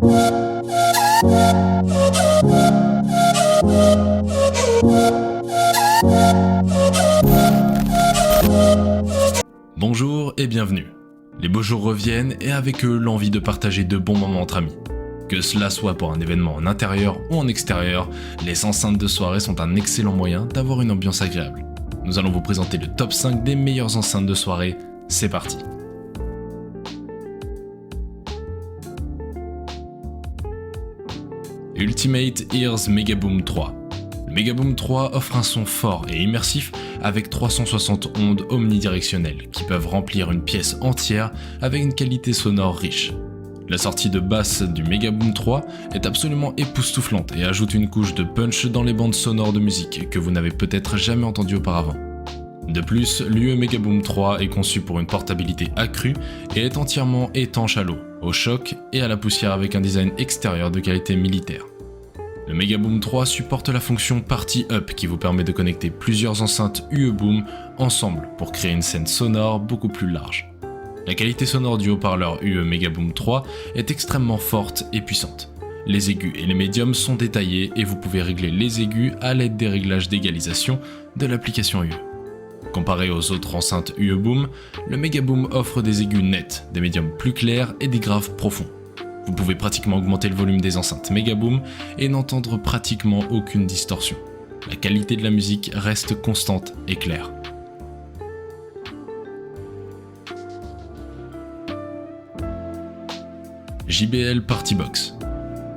Bonjour et bienvenue. Les beaux jours reviennent et avec eux l'envie de partager de bons moments entre amis. Que cela soit pour un événement en intérieur ou en extérieur, les enceintes de soirée sont un excellent moyen d'avoir une ambiance agréable. Nous allons vous présenter le top 5 des meilleures enceintes de soirée, c'est parti. Ultimate Ears Megaboom 3. Le Megaboom 3 offre un son fort et immersif avec 360 ondes omnidirectionnelles qui peuvent remplir une pièce entière avec une qualité sonore riche. La sortie de basse du Megaboom 3 est absolument époustouflante et ajoute une couche de punch dans les bandes sonores de musique que vous n'avez peut-être jamais entendues auparavant. De plus, l'UE Megaboom 3 est conçu pour une portabilité accrue et est entièrement étanche à l'eau, au choc et à la poussière avec un design extérieur de qualité militaire. Le Megaboom 3 supporte la fonction Party Up qui vous permet de connecter plusieurs enceintes UE Boom ensemble pour créer une scène sonore beaucoup plus large. La qualité sonore du haut-parleur UE Megaboom 3 est extrêmement forte et puissante. Les aigus et les médiums sont détaillés et vous pouvez régler les aigus à l'aide des réglages d'égalisation de l'application UE. Comparé aux autres enceintes UE Boom, le Megaboom offre des aigus nets, des médiums plus clairs et des graves profonds. Vous pouvez pratiquement augmenter le volume des enceintes Megaboom et n'entendre pratiquement aucune distorsion. La qualité de la musique reste constante et claire. JBL Party Box.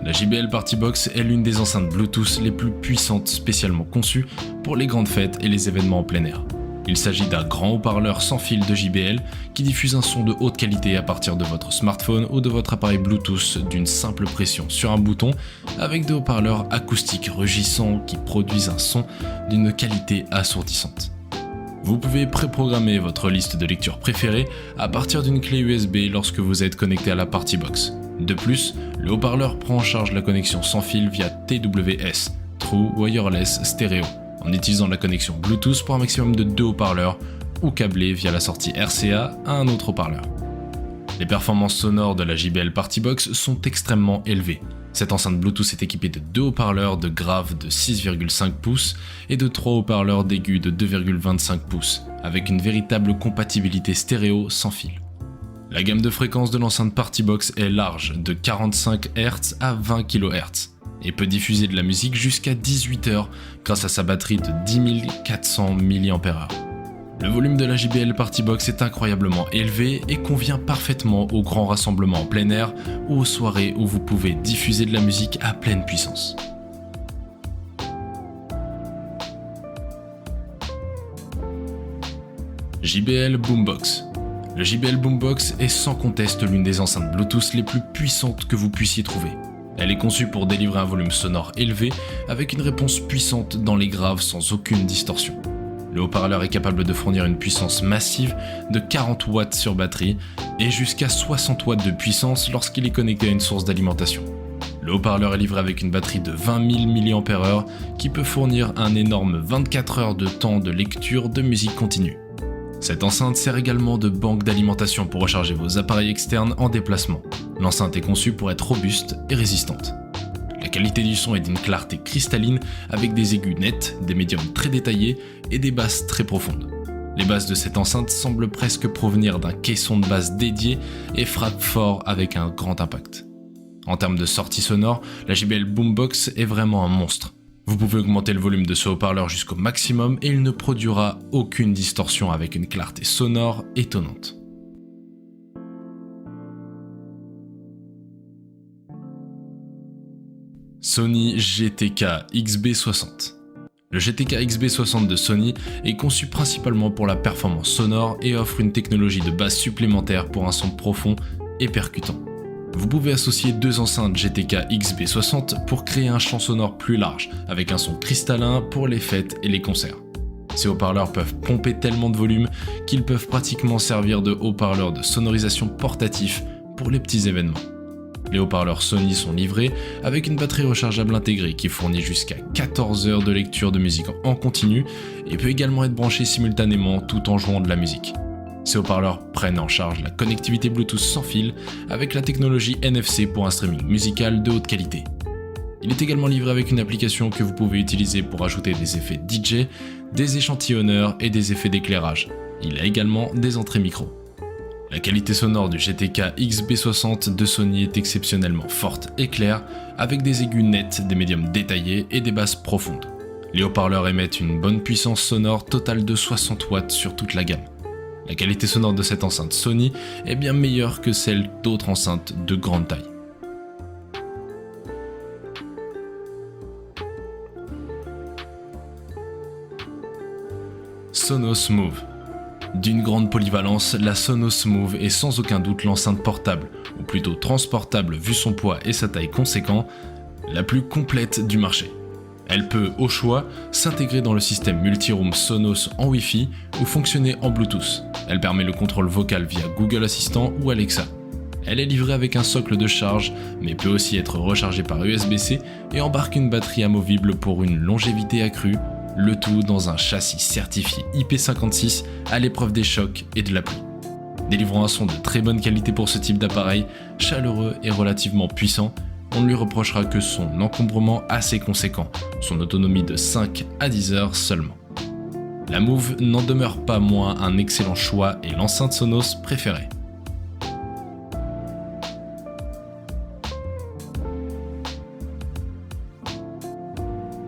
La JBL Party Box est l'une des enceintes Bluetooth les plus puissantes spécialement conçues pour les grandes fêtes et les événements en plein air. Il s'agit d'un grand haut-parleur sans fil de JBL qui diffuse un son de haute qualité à partir de votre smartphone ou de votre appareil Bluetooth d'une simple pression sur un bouton avec des haut-parleurs acoustiques rugissants qui produisent un son d'une qualité assourdissante. Vous pouvez préprogrammer votre liste de lecture préférée à partir d'une clé USB lorsque vous êtes connecté à la Party Box. De plus, le haut-parleur prend en charge la connexion sans fil via TWS, True Wireless Stereo, en utilisant la connexion Bluetooth pour un maximum de 2 haut-parleurs ou câblé via la sortie RCA à un autre haut-parleur. Les performances sonores de la JBL Party Box sont extrêmement élevées. Cette enceinte Bluetooth est équipée de 2 haut-parleurs de grave de 6,5 pouces et de 3 haut-parleurs d'aigus de 2,25 pouces, avec une véritable compatibilité stéréo sans fil. La gamme de fréquences de l'enceinte Party Box est large, de 45 Hz à 20 kHz. Et peut diffuser de la musique jusqu'à 18 heures grâce à sa batterie de 10 400 mAh. Le volume de la JBL Party Box est incroyablement élevé et convient parfaitement aux grands rassemblements en plein air ou aux soirées où vous pouvez diffuser de la musique à pleine puissance. JBL Boombox. Le JBL Boombox est sans conteste l'une des enceintes Bluetooth les plus puissantes que vous puissiez trouver. Elle est conçue pour délivrer un volume sonore élevé avec une réponse puissante dans les graves sans aucune distorsion. Le haut-parleur est capable de fournir une puissance massive de 40 watts sur batterie et jusqu'à 60 watts de puissance lorsqu'il est connecté à une source d'alimentation. Le haut-parleur est livré avec une batterie de 20 000 mAh qui peut fournir un énorme 24 heures de temps de lecture de musique continue. Cette enceinte sert également de banque d'alimentation pour recharger vos appareils externes en déplacement. L'enceinte est conçue pour être robuste et résistante. La qualité du son est d'une clarté cristalline avec des aigus nets, des médiums très détaillés et des basses très profondes. Les basses de cette enceinte semblent presque provenir d'un caisson de basse dédié et frappent fort avec un grand impact. En termes de sortie sonore, la JBL Boombox est vraiment un monstre. Vous pouvez augmenter le volume de ce haut-parleur jusqu'au maximum et il ne produira aucune distorsion avec une clarté sonore étonnante. Sony GTK XB60. Le GTK XB60 de Sony est conçu principalement pour la performance sonore et offre une technologie de basse supplémentaire pour un son profond et percutant. Vous pouvez associer 2 enceintes GTK XB60 pour créer un champ sonore plus large, avec un son cristallin pour les fêtes et les concerts. Ces haut-parleurs peuvent pomper tellement de volume qu'ils peuvent pratiquement servir de haut-parleurs de sonorisation portatifs pour les petits événements. Les haut-parleurs Sony sont livrés avec une batterie rechargeable intégrée qui fournit jusqu'à 14 heures de lecture de musique en continu et peut également être branchée simultanément tout en jouant de la musique. Ces haut-parleurs prennent en charge la connectivité Bluetooth sans fil avec la technologie NFC pour un streaming musical de haute qualité. Il est également livré avec une application que vous pouvez utiliser pour ajouter des effets DJ, des échantillonneurs et des effets d'éclairage. Il a également des entrées micro. La qualité sonore du GTK XB60 de Sony est exceptionnellement forte et claire, avec des aigus nets, des médiums détaillés et des basses profondes. Les haut-parleurs émettent une bonne puissance sonore totale de 60 watts sur toute la gamme. La qualité sonore de cette enceinte Sony est bien meilleure que celle d'autres enceintes de grande taille. Sonos Move. D'une grande polyvalence, la Sonos Move est sans aucun doute l'enceinte portable, ou plutôt transportable vu son poids et sa taille conséquent, la plus complète du marché. Elle peut, au choix, s'intégrer dans le système multiroom Sonos en Wi-Fi ou fonctionner en Bluetooth. Elle permet le contrôle vocal via Google Assistant ou Alexa. Elle est livrée avec un socle de charge, mais peut aussi être rechargée par USB-C et embarque une batterie amovible pour une longévité accrue, le tout dans un châssis certifié IP56 à l'épreuve des chocs et de la pluie. Délivrant un son de très bonne qualité pour ce type d'appareil, chaleureux et relativement puissant, on ne lui reprochera que son encombrement assez conséquent, son autonomie de 5 à 10 heures seulement. La Move n'en demeure pas moins un excellent choix et l'enceinte Sonos préférée.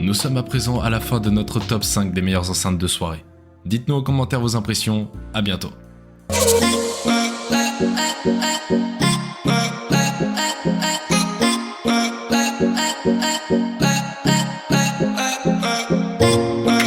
Nous sommes à présent à la fin de notre top 5 des meilleures enceintes de soirée. Dites-nous en commentaire vos impressions, à bientôt.